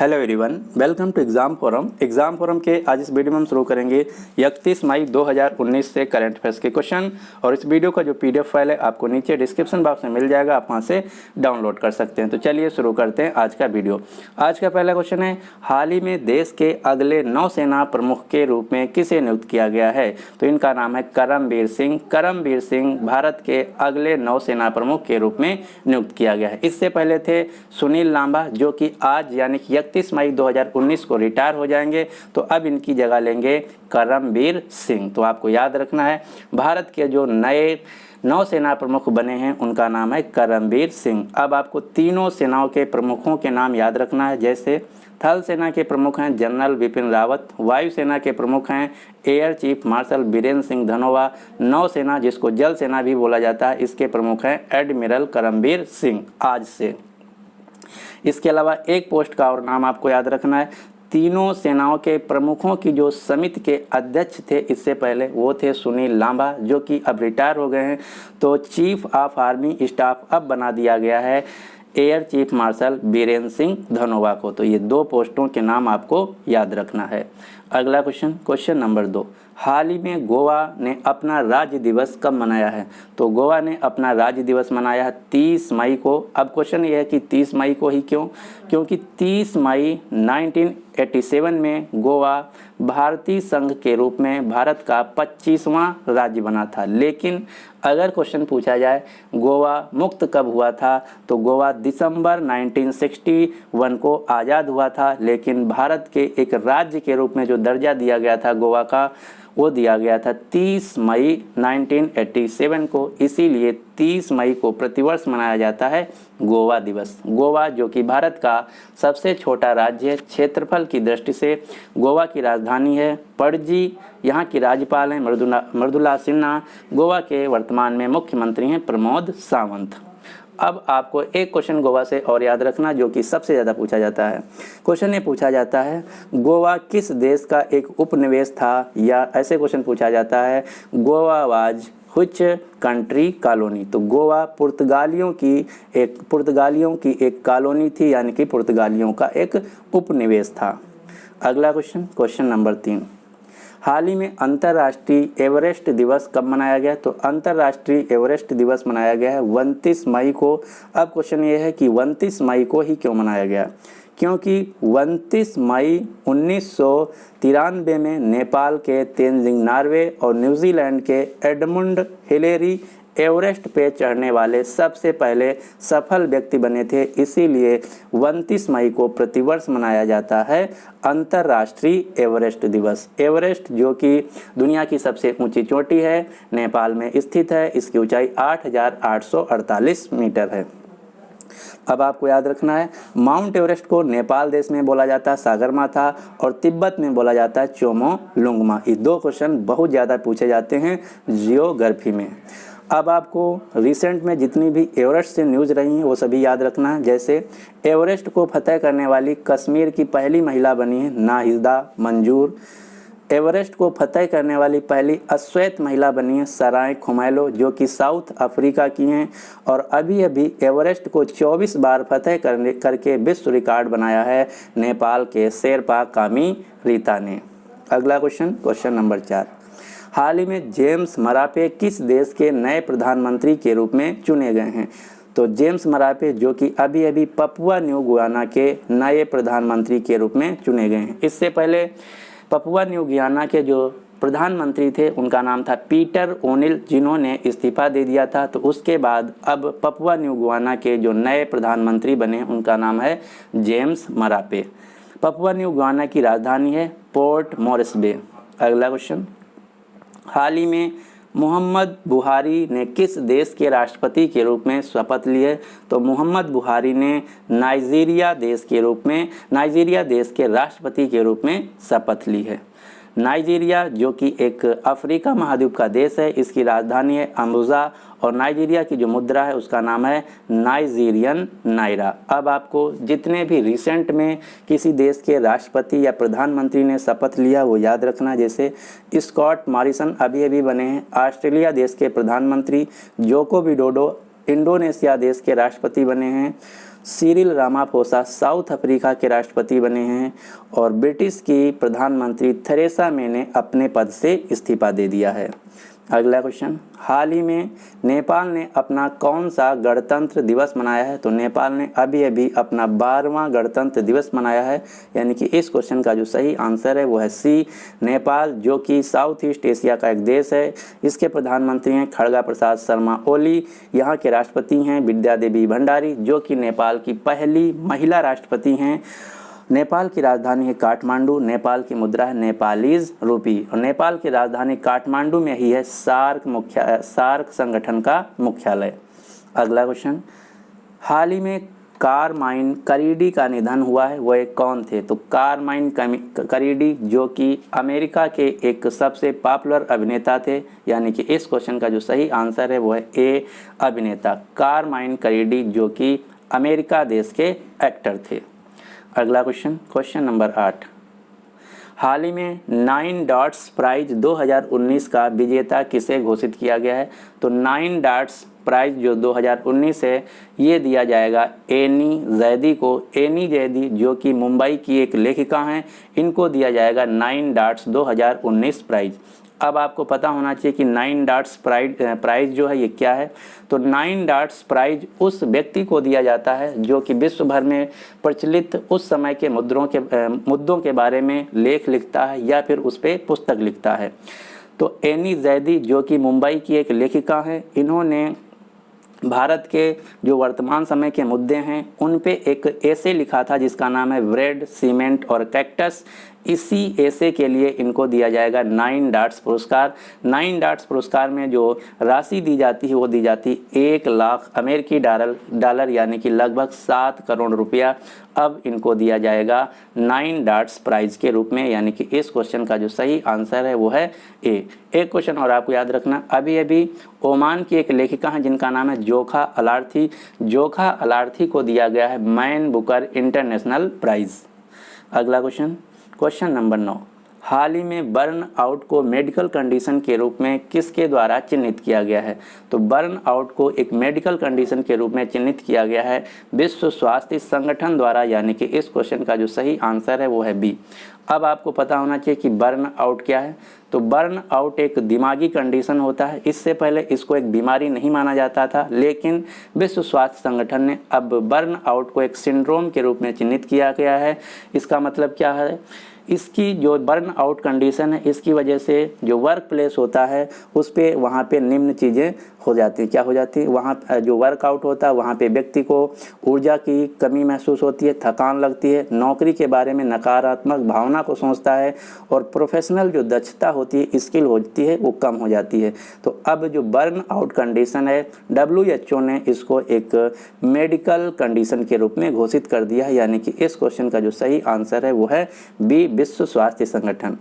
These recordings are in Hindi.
Hello everyone, welcome to exam forum के आज इस वीडियो में हम शुरू करेंगे 31 मई 2019 से करंट अफेयर्स के क्वेश्चन। और इस वीडियो का जो पीडीएफ फाइल है आपको नीचे डिस्क्रिप्शन बॉक्स में मिल जाएगा, आप वहां से डाउनलोड कर सकते हैं। तो चलिए शुरू करते हैं आज का वीडियो। आज का पहला क्वेश्चन है, हाल ही में देश के अगले नौसेना प्रमुख के रूप में किसे नियुक्त किया गया है? तो इनका नाम है करमबीर सिंह। करमबीर सिंह भारत के अगले नौसेना प्रमुख के रूप में नियुक्त किया गया है। इससे पहले थे सुनील लांबा, जो कि आज यानी कि 31 मई 2019 को रिटायर हो जाएंगे। तो अब इनकी जगह लेंगे करमबीर सिंह। तो आपको याद रखना है, भारत के जो नए नौसेना प्रमुख बने हैं उनका नाम है करमबीर सिंह। अब आपको तीनों सेनाओं के प्रमुखों के नाम याद रखना है। जैसे थल सेना के प्रमुख हैं जनरल बिपिन रावत, वायुसेना के प्रमुख हैं air chief marshal Birender Singh Dhanoa, नौसेना जिसको जल सेना भी बोला जाता है इसके प्रमुख हैं एडमिरल करमबीर सिंह आज से। इसके अलावा एक पोस्ट का और नाम आपको याद रखना है, तीनों सेनाओं के प्रमुखों की जो समिति के अध्यक्ष थे इससे पहले वो थे सुनील लांबा, जो कि अब रिटायर हो गए हैं। तो चीफ ऑफ आर्मी स्टाफ अब बना दिया गया है air chief marshal Birender Singh Dhanoa को। तो ये दो पोस्टों के नाम आपको याद रखना है। अगला क्वेश्चन नंबर 2, हाल ही में गोवा ने अपना राज्य दिवस कब मनाया है? तो गोवा ने अपना राज्य दिवस मनाया है 30 मई को। अब क्वेश्चन ये है कि 30 मई को ही क्यों? क्योंकि 30 मई 1987 में गोवा भारतीय संघ के रूप में भारत का 25वां राज्य बना था। लेकिन अगर क्वेश्चन पूछा जाए गोवा मुक्त कब हुआ था, तो गोवा दिसंबर 1961 को आज़ाद हुआ था। लेकिन भारत के एक राज्य के रूप में जो दर्जा दिया गया था गोवा का, वो दिया गया था 30 मई 1987 को। इसीलिए 30 मई को प्रतिवर्ष मनाया जाता है गोवा दिवस। गोवा जो कि भारत का सबसे छोटा राज्य है क्षेत्रफल की दृष्टि से, गोवा की राजधानी है पणजी, यहाँ की राज्यपाल हैं मृदुला सिन्हा, गोवा के वर्तमान में मुख्यमंत्री हैं प्रमोद सावंत। अब आपको एक क्वेश्चन गोवा से और याद रखना जो कि सबसे ज़्यादा पूछा जाता है। क्वेश्चन ये पूछा जाता है, गोवा किस देश का एक उपनिवेश था? या ऐसे क्वेश्चन पूछा जाता है, Goa was which country colony? तो गोवा पुर्तगालियों की एक कॉलोनी थी, यानी कि पुर्तगालियों का एक उपनिवेश था। अगला क्वेश्चन नंबर 3, हाल ही में अंतर्राष्ट्रीय एवरेस्ट दिवस कब मनाया गया? तो अंतर्राष्ट्रीय एवरेस्ट दिवस मनाया गया है 29 मई को। अब क्वेश्चन ये है कि 29 मई को ही क्यों मनाया गया? क्योंकि 29 मई 1993 में नेपाल के तेंजिंग नॉर्वे और न्यूजीलैंड के एडमंड हिलेरी एवरेस्ट पे चढ़ने वाले सबसे पहले सफल व्यक्ति बने थे। इसीलिए 29 मई को प्रतिवर्ष मनाया जाता है अंतर्राष्ट्रीय एवरेस्ट दिवस। एवरेस्ट जो कि दुनिया की सबसे ऊंची चोटी है, नेपाल में स्थित है। इसकी ऊंचाई 8,848 मीटर है। अब आपको याद रखना है, माउंट एवरेस्ट को नेपाल देश में बोला जाता है सागरमाथा, और तिब्बत में बोला जाता है चोमोलुंगमा। ये दो क्वेश्चन बहुत ज़्यादा पूछे जाते हैं जियोग्राफी में। अब आपको रिसेंट में जितनी भी एवरेस्ट से न्यूज़ रही हैं वो सभी याद रखना है। जैसे एवरेस्ट को फतह करने वाली कश्मीर की पहली महिला बनी है नाहिदा मंजूर। एवरेस्ट को फतह करने वाली पहली अश्वेत महिला बनी है सराय खुमैलो, जो कि साउथ अफ्रीका की हैं। और अभी अभी एवरेस्ट को 24 बार फतह करके विश्व रिकॉर्ड बनाया है नेपाल के शेरपा कामी रीता ने। अगला क्वेश्चन नंबर 4, हाल ही में जेम्स मरापे किस देश के नए प्रधानमंत्री के रूप में चुने गए हैं? तो जेम्स मरापे जो कि अभी अभी पपुआ न्यू गुयाना के नए प्रधानमंत्री के रूप में चुने गए हैं। इससे पहले पपुआ न्यू गुयाना के जो प्रधानमंत्री थे उनका नाम था पीटर ओनिल, जिन्होंने इस्तीफा दे दिया था। तो उसके बाद अब पपुआ न्यू गुयाना के जो नए प्रधानमंत्री बने उनका नाम है James Marape. Papua new Guyana की राजधानी है पोर्ट मोरिस्बे। अगला क्वेश्चन, हाल ही में मोहम्मद बुहारी ने किस देश के राष्ट्रपति के रूप में शपथ ली है? तो मोहम्मद बुहारी ने नाइजीरिया देश के राष्ट्रपति के रूप में शपथ ली है। नाइजीरिया जो कि एक अफ्रीका महाद्वीप का देश है, इसकी राजधानी है अम्बुजा, और नाइजीरिया की जो मुद्रा है उसका नाम है नाइजीरियन नायरा। अब आपको जितने भी रिसेंट में किसी देश के राष्ट्रपति या प्रधानमंत्री ने शपथ लिया वो याद रखना। जैसे स्कॉट मॉरिसन अभी अभी बने हैं ऑस्ट्रेलिया देश के प्रधानमंत्री, जोको विडोडो इंडोनेशिया देश के राष्ट्रपति बने हैं, सिरिल रामाफोसा साउथ अफ्रीका के राष्ट्रपति बने हैं और ब्रिटिश की प्रधानमंत्री थेरेसा मे ने अपने पद से इस्तीफा दे दिया है। अगला क्वेश्चन, हाल ही में नेपाल ने अपना कौन सा गणतंत्र दिवस मनाया है? तो नेपाल ने अभी अभी अपना 12वां गणतंत्र दिवस मनाया है, यानी कि इस क्वेश्चन का जो सही आंसर है वो है सी, नेपाल, जो कि साउथ ईस्ट एशिया का एक देश है। इसके प्रधानमंत्री हैं खड़गा प्रसाद शर्मा ओली। यहाँ के राष्ट्रपति हैं विद्या देवी भंडारी, जो कि नेपाल की पहली महिला राष्ट्रपति हैं। नेपाल की राजधानी है काठमांडू। नेपाल की मुद्रा है नेपालीज रूपी और नेपाल की राजधानी काठमांडू में ही है सार्क संगठन का मुख्यालय। अगला क्वेश्चन, हाल ही में कारमाइन करीडी का निधन हुआ है, वो एक कौन थे? तो कारमाइन करीडी जो कि अमेरिका के एक सबसे पॉपुलर अभिनेता थे, यानी कि इस क्वेश्चन का जो सही आंसर है वो है ए, अभिनेता कारमाइन करीडी, जो कि अमेरिका देश के एक्टर थे। अगला क्वेश्चन, क्वेश्चन नंबर 8, हाल ही में 9 डॉट्स प्राइज 2019 का विजेता किसे घोषित किया गया है? तो 9 डॉट्स प्राइज जो 2019 है ये दिया जाएगा एनी जैदी को। एनी जैदी जो कि मुंबई की एक लेखिका हैं, इनको दिया जाएगा 9 डॉट्स 2019 प्राइज। अब आपको पता होना चाहिए कि 9 डॉट्स प्राइज जो है ये क्या है। तो 9 डॉट्स प्राइज उस व्यक्ति को दिया जाता है जो कि विश्व भर में प्रचलित उस समय के मुद्दों के बारे में लेख लिखता है या फिर उस पर पुस्तक लिखता है। तो एनी जैदी जो कि मुंबई की एक लेखिका है, इन्होंने भारत के जो वर्तमान समय के मुद्दे हैं उन पे एक एसे लिखा था जिसका नाम है ब्रेड, सीमेंट और कैक्टस। इसी एसे के लिए इनको दिया जाएगा 9 डॉट्स पुरस्कार। 9 डॉट्स पुरस्कार में जो राशि दी जाती है वो दी जाती 1 लाख अमेरिकी डॉलर यानी कि लगभग 7 करोड़ रुपया। अब इनको दिया जाएगा 9 डॉट्स प्राइज के रूप में, यानी कि इस क्वेश्चन का जो सही आंसर है वो है ए। एक क्वेश्चन और आपको याद रखना, अभी अभी ओमान की एक लेखिका है जिनका नाम है जोखा अलार्थी। जोखा अलार्थी को दिया गया है मैन बुकर इंटरनेशनल प्राइज। अगला क्वेश्चन, क्वेश्चन नंबर 9, हाल ही में बर्न आउट को मेडिकल कंडीशन के रूप में किसके द्वारा चिन्हित किया गया है? तो बर्न आउट को एक मेडिकल कंडीशन के रूप में चिन्हित किया गया है विश्व स्वास्थ्य संगठन द्वारा, यानी कि इस क्वेश्चन का जो सही आंसर है वो है बी। अब आपको पता होना चाहिए कि बर्न आउट क्या है। तो बर्न आउट एक दिमागी कंडीशन होता है। इससे पहले इसको एक बीमारी नहीं माना जाता था, लेकिन विश्व स्वास्थ्य संगठन ने अब बर्न आउट को एक सिंड्रोम के रूप में चिन्हित किया गया है। इसका मतलब क्या है, इसकी जो बर्न आउट कंडीशन है इसकी वजह से जो वर्क प्लेस होता है उस पे वहाँ पे निम्न चीज़ें हो जाती हैं। क्या हो जाती है, वहाँ जो वर्कआउट होता है वहाँ पे व्यक्ति को ऊर्जा की कमी महसूस होती है, थकान लगती है, नौकरी के बारे में नकारात्मक भावना को सोचता है और प्रोफेशनल जो दक्षता होती है, स्किल होती है, वो कम हो जाती है। तो अब जो बर्न आउट कंडीशन है WHO ने इसको एक मेडिकल कंडीशन के रूप में घोषित कर दिया है, यानी कि इस क्वेश्चन का जो सही आंसर है वो है बी, विश्व स्वास्थ्य संगठन।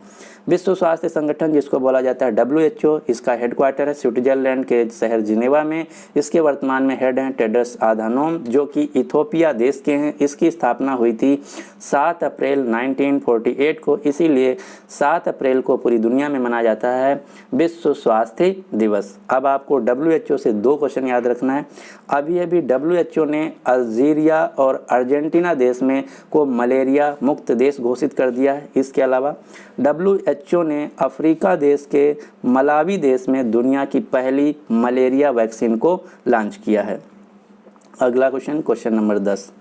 विश्व स्वास्थ्य संगठन जिसको बोला जाता है WHO, इसका हेडक्वार्टर है स्विट्जरलैंड के शहर जिनेवा में। इसके वर्तमान में हेड हैं टेड्रस अधानोम जो कि इथोपिया देश के हैं। इसकी स्थापना हुई थी 7 अप्रैल 1948 को, इसीलिए 7 अप्रैल को पूरी दुनिया में मनाया जाता है विश्व स्वास्थ्य दिवस। अब आपको WHO से 2 क्वेश्चन याद रखना है। अभी अभी WHO ने अल्जीरिया और अर्जेंटीना देश में को मलेरिया मुक्त देश घोषित कर दिया है। इसके अलावा WHO ने अफ्रीका देश के मलावी देश में दुनिया की पहली मलेरिया वैक्सीन को लॉन्च किया है। अगला क्वेश्चन, क्वेश्चन नंबर 10,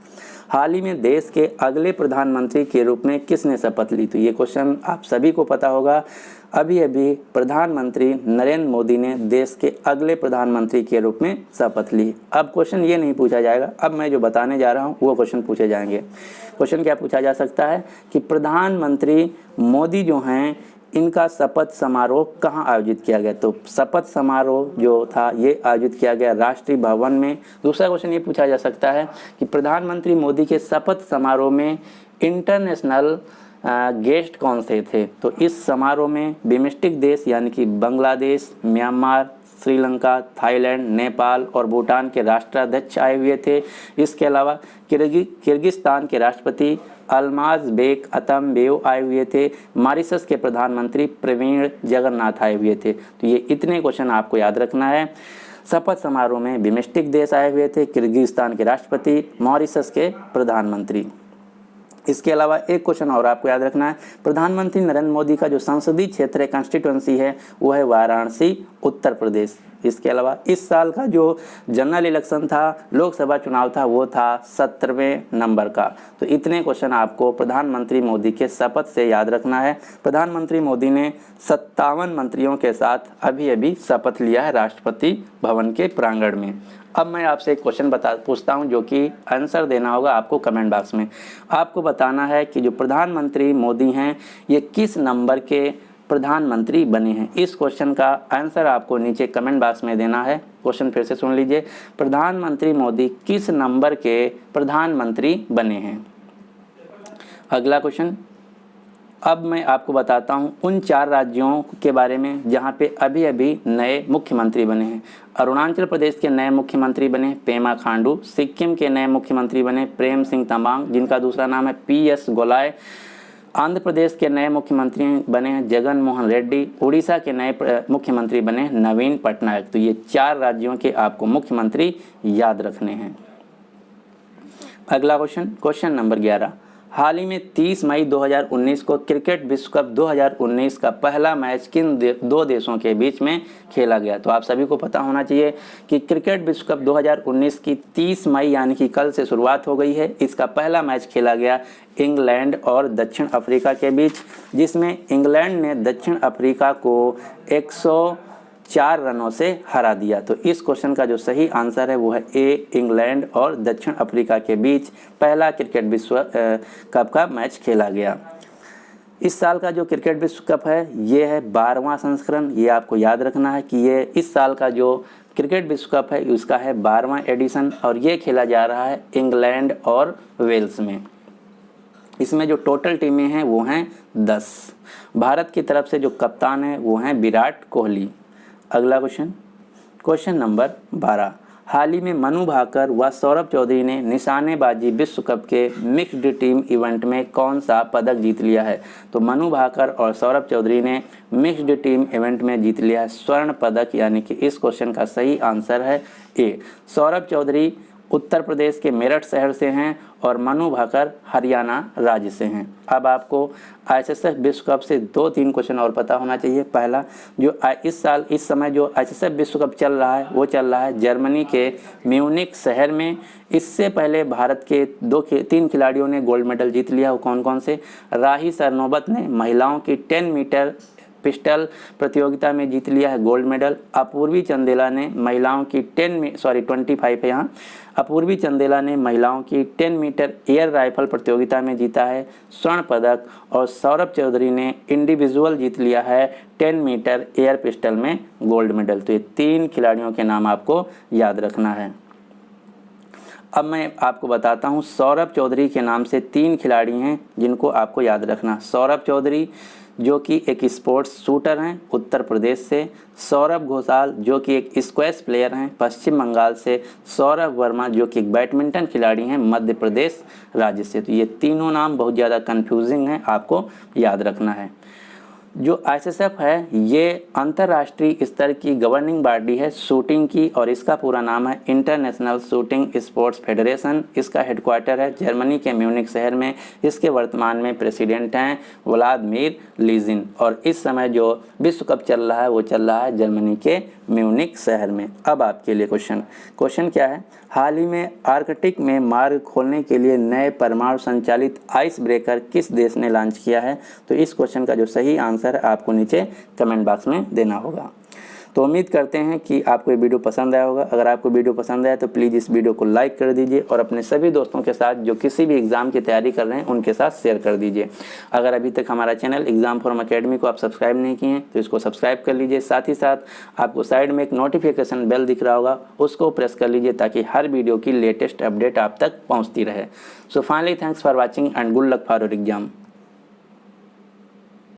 हाल ही में देश के अगले प्रधानमंत्री के रूप में किसने शपथ ली? तो ये क्वेश्चन आप सभी को पता होगा। अभी अभी प्रधानमंत्री नरेंद्र मोदी ने देश के अगले प्रधानमंत्री के रूप में शपथ ली। अब क्वेश्चन ये नहीं पूछा जाएगा, अब मैं जो बताने जा रहा हूँ वो क्वेश्चन पूछे जाएंगे। क्वेश्चन क्या पूछा जा सकता है कि प्रधानमंत्री मोदी जो हैं इनका शपथ समारोह कहाँ आयोजित किया गया? तो शपथ समारोह जो था ये आयोजित किया गया राष्ट्रीय भवन में। दूसरा क्वेश्चन ये पूछा जा सकता है कि प्रधानमंत्री मोदी के शपथ समारोह में इंटरनेशनल गेस्ट कौन से थे? तो इस समारोह में बिम्स्टेक देश यानी कि बांग्लादेश, म्यांमार, श्रीलंका, थाईलैंड, नेपाल और भूटान के राष्ट्राध्यक्ष आए हुए थे। इसके अलावा किर्गिस्तान के राष्ट्रपति अल्माज बेक अतमबेव आए हुए थे। मॉरिशस के प्रधानमंत्री प्रवीण जगन्नाथ आए हुए थे। तो ये इतने क्वेश्चन आपको याद रखना है। शपथ समारोह में बिम्स्टेक देश आए हुए थे, किर्गिस्तान के राष्ट्रपति, मॉरिशस के प्रधानमंत्री। इसके अलावा एक क्वेश्चन और आपको याद रखना है, प्रधानमंत्री नरेंद्र मोदी का जो संसदीय क्षेत्र है, कंस्टिट्यूंसी है, वो है वाराणसी, उत्तर प्रदेश। इसके अलावा इस साल का जो जनरल इलेक्शन था, लोकसभा चुनाव था, वो था 17वें नंबर का। तो इतने क्वेश्चन आपको प्रधानमंत्री मोदी के शपथ से याद रखना है। प्रधानमंत्री मोदी ने 57 मंत्रियों के साथ अभी अभी शपथ लिया है राष्ट्रपति भवन के प्रांगण में। अब मैं आपसे एक क्वेश्चन पूछता हूं, जो कि आंसर देना होगा आपको कमेंट बॉक्स में। आपको बताना है कि जो प्रधानमंत्री मोदी हैं, ये किस नंबर के प्रधानमंत्री बने हैं। इस क्वेश्चन का आंसर आपको नीचे कमेंट बॉक्स में देना है। क्वेश्चन फिर से सुन लीजिए, प्रधानमंत्री मोदी किस नंबर के प्रधानमंत्री बने हैं। अगला क्वेश्चन, अब मैं आपको बताता हूं उन 4 राज्यों के बारे में जहां पे अभी अभी नए मुख्यमंत्री बने हैं। अरुणाचल प्रदेश के नए मुख्यमंत्री बने पेमा खांडू, सिक्किम के नए मुख्यमंत्री बने प्रेम सिंह तमांग, जिनका दूसरा नाम है PS गोलाय, आंध्र प्रदेश के नए मुख्यमंत्री बने हैं जगन मोहन रेड्डी, उड़ीसा के नए मुख्यमंत्री बने नवीन पटनायक। तो ये 4 राज्यों के आपको मुख्यमंत्री याद रखने हैं। अगला क्वेश्चन, क्वेश्चन नंबर 11, हाल ही में 30 मई 2019 को क्रिकेट विश्व कप 2019 का पहला मैच किन 2 देशों के बीच में खेला गया। तो आप सभी को पता होना चाहिए कि क्रिकेट विश्व कप 2019 की 30 मई यानी कि कल से शुरुआत हो गई है। इसका पहला मैच खेला गया इंग्लैंड और दक्षिण अफ्रीका के बीच, जिसमें इंग्लैंड ने दक्षिण अफ्रीका को 104 रनों से हरा दिया। तो इस क्वेश्चन का जो सही आंसर है वो है ए, इंग्लैंड और दक्षिण अफ्रीका के बीच पहला क्रिकेट विश्व कप का मैच खेला गया। इस साल का जो क्रिकेट विश्व कप है ये है 12वां संस्करण। ये आपको याद रखना है कि ये इस साल का जो क्रिकेट विश्व कप है उसका है 12वां एडिशन और ये खेला जा रहा है इंग्लैंड और वेल्स में। इसमें जो टोटल टीमें हैं वो हैं 10। भारत की तरफ से जो कप्तान है वो हैं विराट कोहली। अगला क्वेश्चन, क्वेश्चन नंबर 12, हाल ही में मनु भाकर व सौरभ चौधरी ने निशानेबाजी विश्व कप के मिक्स्ड टीम इवेंट में कौन सा पदक जीत लिया है। तो मनु भाकर और सौरभ चौधरी ने मिक्स्ड टीम इवेंट में जीत लिया है स्वर्ण पदक, यानी कि इस क्वेश्चन का सही आंसर है ए। सौरभ चौधरी उत्तर प्रदेश के मेरठ शहर से हैं और मनु भाकर हरियाणा राज्य से हैं। अब आपको ICSF विश्व कप से 2-3 क्वेश्चन और पता होना चाहिए। पहला, जो इस समय जो ICSF विश्व कप चल रहा है वो चल रहा है जर्मनी के म्यूनिख शहर में। इससे पहले भारत के 3 खिलाड़ियों ने गोल्ड मेडल जीत लिया। वो कौन कौन से, राही सरनोबत ने महिलाओं की 10 मीटर पिस्टल प्रतियोगिता में जीत लिया है गोल्ड मेडल। अपूर्वी चंदेला ने महिलाओं की 25 है यहाँ, अपूर्वी चंदेला ने महिलाओं की 10 मीटर एयर राइफल प्रतियोगिता में जीता है स्वर्ण पदक। और सौरभ चौधरी ने इंडिविजुअल जीत लिया है 10 मीटर एयर पिस्टल में गोल्ड मेडल। तो ये 3 खिलाड़ियों के नाम आपको याद रखना है। अब मैं आपको बताता हूँ सौरभ चौधरी के नाम से 3 खिलाड़ी हैं जिनको आपको याद रखना। सौरभ चौधरी जो कि एक स्पोर्ट्स शूटर हैं उत्तर प्रदेश से, सौरभ घोषाल जो कि एक स्क्वैश प्लेयर हैं पश्चिम बंगाल से, सौरभ वर्मा जो कि एक बैडमिंटन खिलाड़ी हैं मध्य प्रदेश राज्य से। तो ये तीनों नाम बहुत ज़्यादा कंफ्यूजिंग हैं, आपको याद रखना है। जो ICSF है ये अंतर्राष्ट्रीय स्तर की गवर्निंग बॉडी है शूटिंग की और इसका पूरा नाम है इंटरनेशनल शूटिंग स्पोर्ट्स फेडरेशन। इसका हेडक्वार्टर है जर्मनी के म्यूनिख शहर में। इसके वर्तमान में प्रेसिडेंट हैं व्लादिमीर लीजिन और इस समय जो विश्व कप चल रहा है वो चल रहा है जर्मनी के म्यूनिख शहर में। अब आपके लिए क्वेश्चन क्या है, हाल ही में आर्कटिक में मार्ग खोलने के लिए नए परमाणु संचालित आइस ब्रेकर किस देश ने लॉन्च किया है। तो इस क्वेश्चन का जो सही आंसर है आपको नीचे कमेंट बॉक्स में देना होगा। तो उम्मीद करते हैं कि आपको ये वीडियो पसंद आया होगा। अगर आपको वीडियो पसंद आया तो प्लीज़ इस वीडियो को लाइक कर दीजिए और अपने सभी दोस्तों के साथ जो किसी भी एग्ज़ाम की तैयारी कर रहे हैं उनके साथ शेयर कर दीजिए। अगर अभी तक हमारा चैनल एग्जाम फॉर्म अकेडमी को आप सब्सक्राइब नहीं किए हैं तो इसको सब्सक्राइब कर लीजिए। साथ ही साथ आपको साइड में एक नोटिफिकेशन बेल दिख रहा होगा, उसको प्रेस कर लीजिए ताकि हर वीडियो की लेटेस्ट अपडेट आप तक पहुँचती रहे। So finally thanks for watching and good luck for your exam.